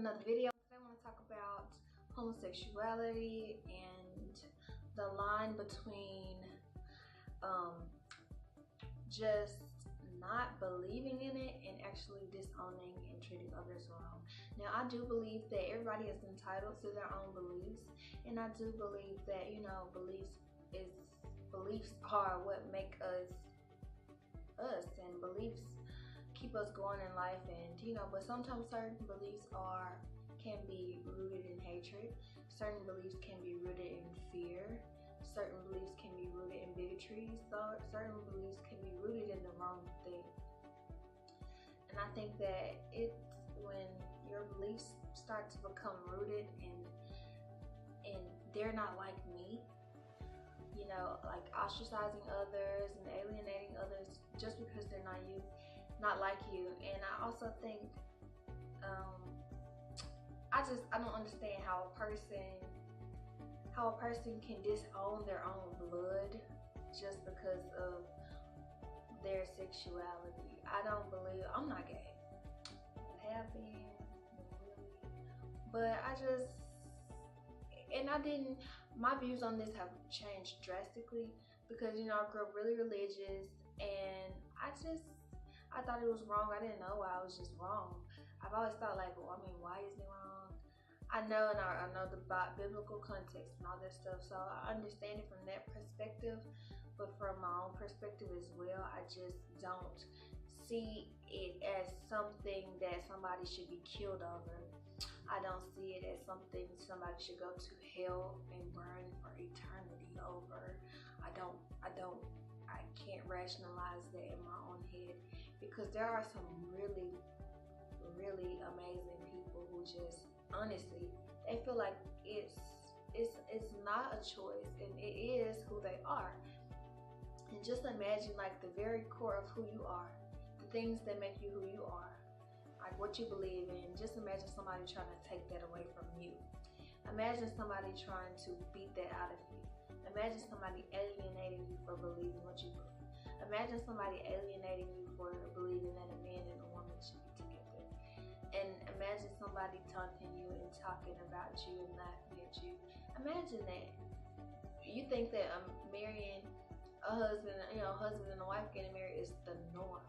another video. I want to talk about homosexuality and the line between just not believing in it and actually disowning and treating others wrong. Now, I do believe that everybody is entitled to their own beliefs, and I do believe that, you know, beliefs are what make us us, and beliefs keep us going in life. And you know, but sometimes certain beliefs can be rooted in hatred, certain beliefs can be rooted in fear, certain beliefs can be rooted in bigotry, certain beliefs can be rooted in the wrong thing. And I think that it's when your beliefs start to become rooted and they're not like me, you know, like ostracizing others and alienating others just because they're not like you. And I also think I don't understand how a person can disown their own blood just because of their sexuality. I don't believe, I'm not gay. I have been, really, but my views on this have changed drastically because, you know, I grew up really religious, and I thought it was wrong. I didn't know why I was just wrong. I've always thought, like, well, I mean, why is it wrong? I know, and I know the biblical context and all that stuff, so I understand it from that perspective. But from my own perspective as well, I just don't see it as something that somebody should be killed over. I don't see it as something somebody should go to hell and burn for eternity over. I can't rationalize that in my own head, because there are some really, really amazing people who just, honestly, they feel like it's not a choice, and it is who they are. And just imagine, like, the very core of who you are, the things that make you who you are, like what you believe in. Just imagine somebody trying to take that away from you. Imagine somebody trying to beat that out of you. Imagine somebody alienating you for believing what you believe. Imagine somebody alienating you for believing that a man and a woman should be together. And imagine somebody taunting you and talking about you and laughing at you. Imagine that. You think that marrying a husband, you know, husband and a wife getting married is the norm.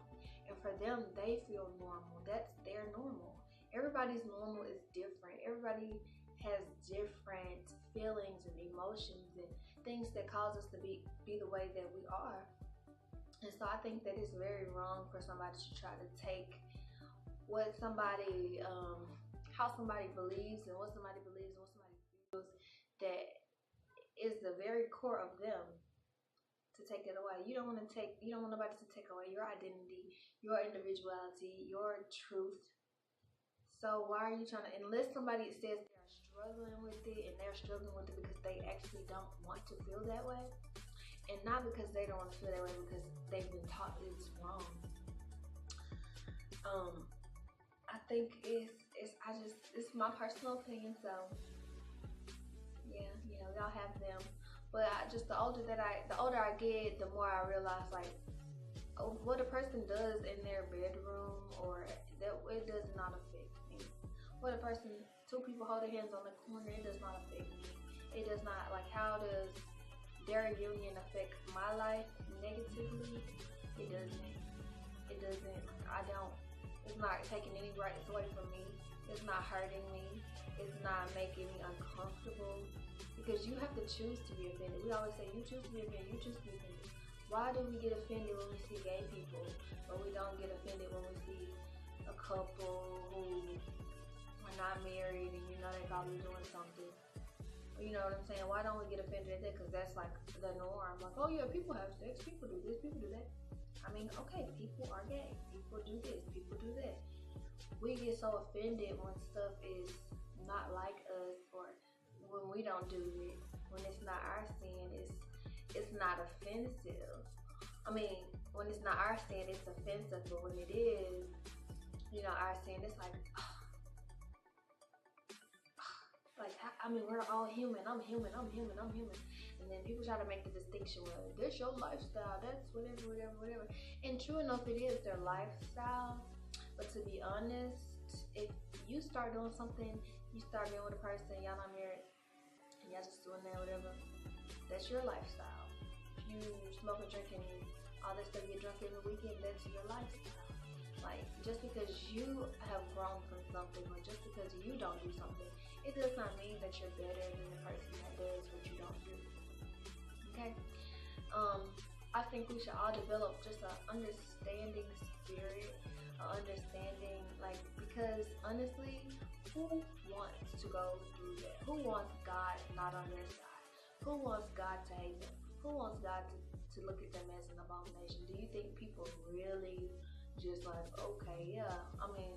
And for them, they feel normal. That's their normal. Everybody's normal is different. Everybody has different feelings and emotions and things that cause us to be the way that we are. And so I think that it's very wrong for somebody to try to take what somebody, how somebody believes and what somebody believes and what somebody feels that is the very core of them, to take it away. You don't want nobody to take away your identity, your individuality, your truth. So why are you trying to, unless somebody says they're struggling with it, and they're struggling with it because they actually don't want to feel that way, and not because they don't want to feel that way, because they've been taught that it's wrong. I think it's my personal opinion. So yeah, you know, y'all have them. But the older I get, the more I realize, like, what a person does in their bedroom, or that, it does not affect me. What a person, two people hold their hands on the corner, it does not affect me. It does not, like, how does their union affect my life negatively? It doesn't. It's not taking any rights away from me. It's not hurting me. It's not making me uncomfortable. Because you have to choose to be offended. We always say, you choose to be offended, you choose to be offended. Why do we get offended when we see gay people, but we don't get offended when we see a couple who are not married and you know they probably doing something? You know what I'm saying? Why don't we get offended at that? Because that's like the norm. Like, oh yeah, people have sex, people do this, people do that. I mean, okay, people are gay, people do this, people do that. We get so offended when stuff is not like us, or when we don't do it, when it's not our sin, it's not offensive. I mean, when it's not our sin, it's offensive, but when it is, you know, our sin, it's like, like, I mean, we're all human. I'm human. And then people try to make the distinction, well, this your lifestyle, that's whatever. And true enough, it is their lifestyle. But to be honest, if you start doing something, you start being with a person, y'all not married, and y'all just doing that, whatever, that's your lifestyle. If you smoke and drink and all that stuff, you get drunk every weekend, that's your lifestyle. Like, just because you have grown from something, or just because you don't do something, it does not mean that you're better than the person that does what you don't do. Okay? I think we should all develop just an understanding spirit, understanding, like, because honestly, who wants to go through that? Who wants God not on their side? Who wants God to hate them? Who wants God to look at them as an abomination? Do you think people really just like, okay, yeah, I mean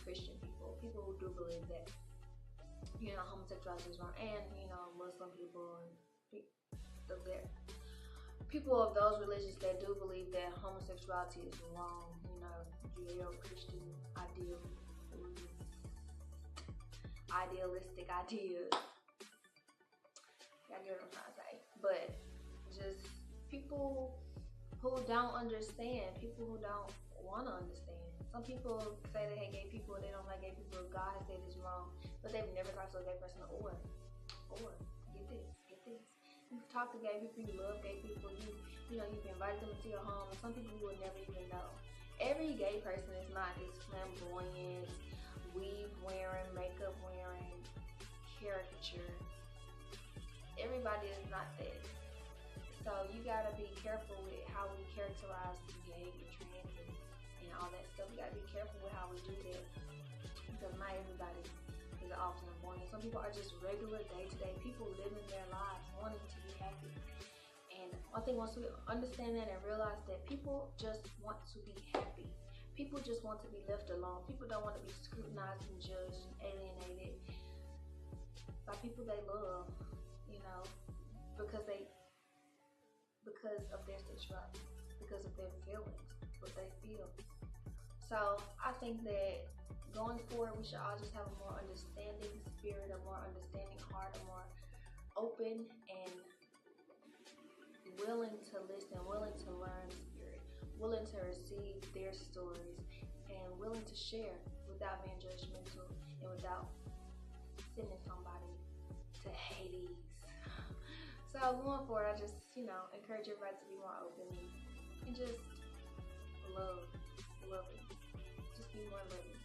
Christian people who do believe that, homosexuality is wrong, and, Muslim people and people of those religions that do believe that homosexuality is wrong, Judeo-Christian idealistic ideas. Y'all get what I'm trying to say. But just people who don't understand, people who don't want to understand. Some people say they hate gay people, they don't like gay people. God said it's wrong, but they've never talked to a gay person. Or get this. You've talked to gay people, you love gay people, you've invited them into your home, and some people you will never even know. Every gay person is not this flamboyant, weave wearing, makeup wearing caricature. Everybody is not that. So you gotta be careful with how we characterize gay and trans and all that stuff. You gotta be careful with how we do that, because not everybody is all flamboyant. Some people are just regular day-to-day people living their lives, wanting to be happy. And I think once we understand that and realize that people just want to be happy, people just want to be left alone. People don't want to be scrutinized and judged and alienated by people they love, because of their sexuality, because of their feelings, what they feel. So I think that going forward, we should all just have a more understanding spirit, a more understanding heart, a more open and willing to listen, willing to learn spirit, willing to receive their stories, and willing to share without being judgmental and without sending somebody to Hades. So going forward, I just, encourage everybody to be more open and just love it. Just be more loving.